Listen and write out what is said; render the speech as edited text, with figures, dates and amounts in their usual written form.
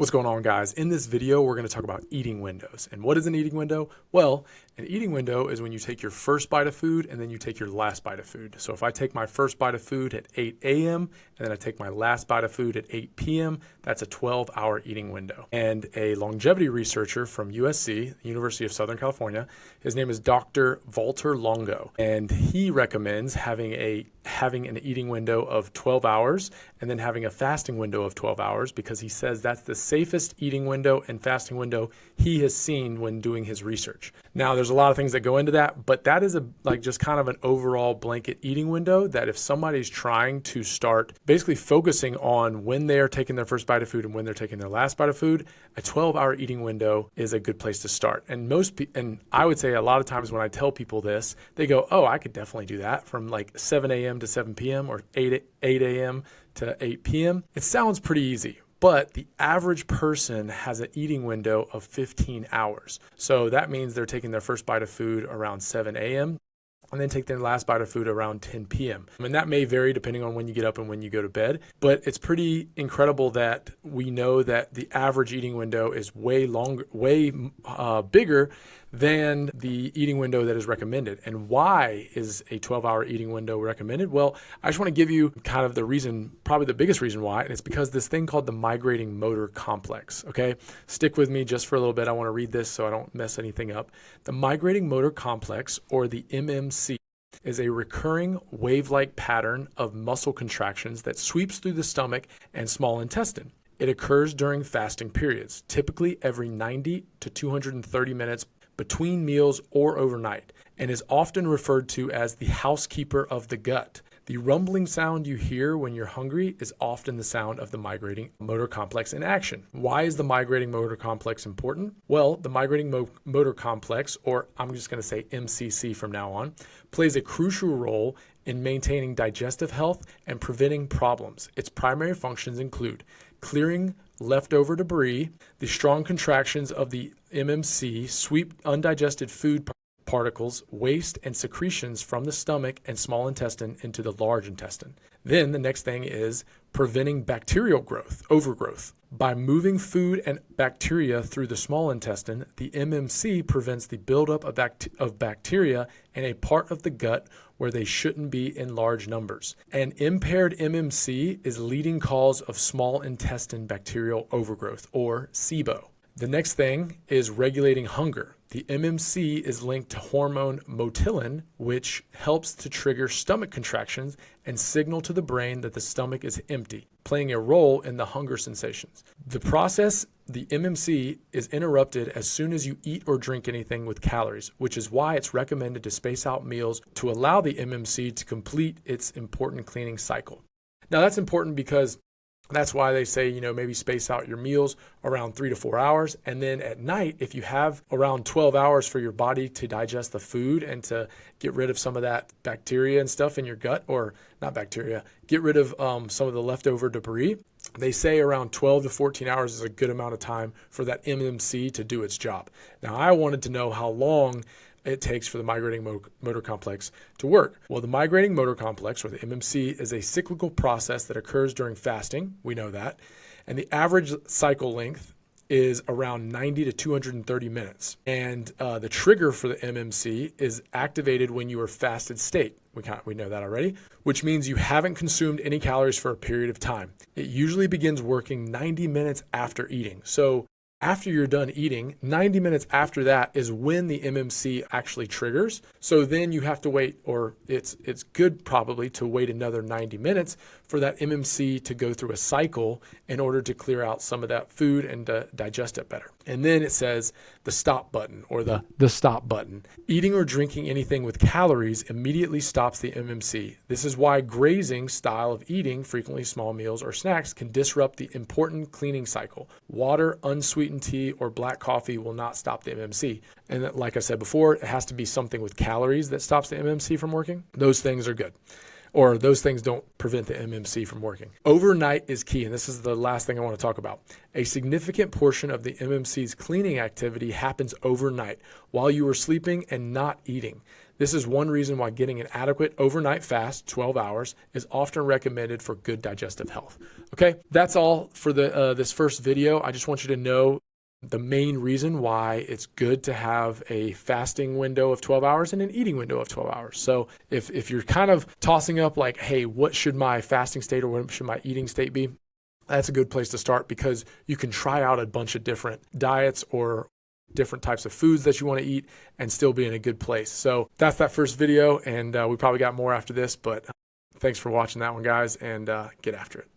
What's going on, guys? In this video, we're going to talk about eating windows. And what is an eating window? Well, an eating window is when you take your first bite of food and then you take your last bite of food. So if I take my first bite of food at 8 a.m. and then I take my last bite of food at 8 p.m., that's a 12-hour eating window. And a longevity researcher from USC, the University of Southern California, his name is Dr. Valter Longo, and he recommends having an eating window of 12 hours and then having a fasting window of 12 hours because he says that's the safest eating window and fasting window he has seen when doing his research. Now, there's a lot of things that go into that, but that is just kind of an overall blanket eating window that if somebody's trying to start basically focusing on when they are taking their first bite of food and when they're taking their last bite of food, a 12-hour eating window is a good place to start. And and I would say a lot of times when I tell people this, they go, oh, I could definitely do that from like 7 a.m. to 7 p.m. or 8 a.m. to 8 p.m. It sounds pretty easy. But the average person has an eating window of 15 hours. So that means they're taking their first bite of food around 7 a.m. and then take their last bite of food around 10 p.m. And that may vary depending on when you get up and when you go to bed. But it's pretty incredible that we know that the average eating window is way bigger than the eating window that is recommended. And why is a 12-hour eating window recommended? Well, I just want to give you kind of the reason, probably the biggest reason why, and it's because this thing called the migrating motor complex, okay? Stick with me just for a little bit. I want to read this so I don't mess anything up. The migrating motor complex, or the MMC, is a recurring wave-like pattern of muscle contractions that sweeps through the stomach and small intestine. It occurs during fasting periods, typically every 90 to 230 minutes between meals or overnight, and is often referred to as the housekeeper of the gut. The rumbling sound you hear when you're hungry is often the sound of the migrating motor complex in action. Why is the migrating motor complex important? Well, the migrating motor complex, or I'm just going to say MCC from now on, plays a crucial role in maintaining digestive health and preventing problems. Its primary functions include clearing leftover debris. The strong contractions of the MMC sweep undigested food particles, waste, and secretions from the stomach and small intestine into the large intestine. Then the next thing is preventing bacterial growth, overgrowth. By moving food and bacteria through the small intestine, the MMC prevents the buildup of bacteria in a part of the gut where they shouldn't be in large numbers. An impaired MMC is leading cause of small intestine bacterial overgrowth, or SIBO. The next thing is regulating hunger. The MMC is linked to hormone motilin, which helps to trigger stomach contractions and signal to the brain that the stomach is empty, playing a role in the hunger sensations. The process, the MMC, is interrupted as soon as you eat or drink anything with calories, which is why it's recommended to space out meals to allow the MMC to complete its important cleaning cycle. Now, that's important because that's why they say, maybe space out your meals around 3 to 4 hours. And then at night, if you have around 12 hours for your body to digest the food and to get rid of some of that bacteria and stuff in your gut, or not bacteria, get rid of some of the leftover debris, they say around 12 to 14 hours is a good amount of time for that MMC to do its job. Now, I wanted to know how long it takes for the migrating motor complex to work. Well, the migrating motor complex, or the MMC, is a cyclical process that occurs during fasting. We know that. And the average cycle length is around 90 to 230 minutes. And the trigger for the MMC is activated when you are fasted state. We know that already, which means you haven't consumed any calories for a period of time. It usually begins working 90 minutes after eating. So after you're done eating, 90 minutes after that is when the MMC actually triggers. So then you have to wait, or it's good probably to wait another 90 minutes for that MMC to go through a cycle in order to clear out some of that food and digest it better. And then it says the stop button, or the stop button. Eating or drinking anything with calories immediately stops the MMC. This is why grazing style of eating, frequently small meals or snacks, can disrupt the important cleaning cycle. Water, unsweetened tea, or black coffee will not stop the MMC. And like I said before, it has to be something with calories that stops the MMC from working. Those things are good. or those things don't prevent the MMC from working. Overnight is key, and this is the last thing I want to talk about. A significant portion of the MMC's cleaning activity happens overnight while you are sleeping and not eating. This is one reason why getting an adequate overnight fast, 12 hours, is often recommended for good digestive health. Okay, that's all for this first video. I just want you to know the main reason why it's good to have a fasting window of 12 hours and an eating window of 12 hours. So if you're kind of tossing up like, hey, what should my fasting state or what should my eating state be? That's a good place to start, because you can try out a bunch of different diets or different types of foods that you want to eat and still be in a good place. So that's that first video, and we probably got more after this, but thanks for watching that one, guys, and get after it.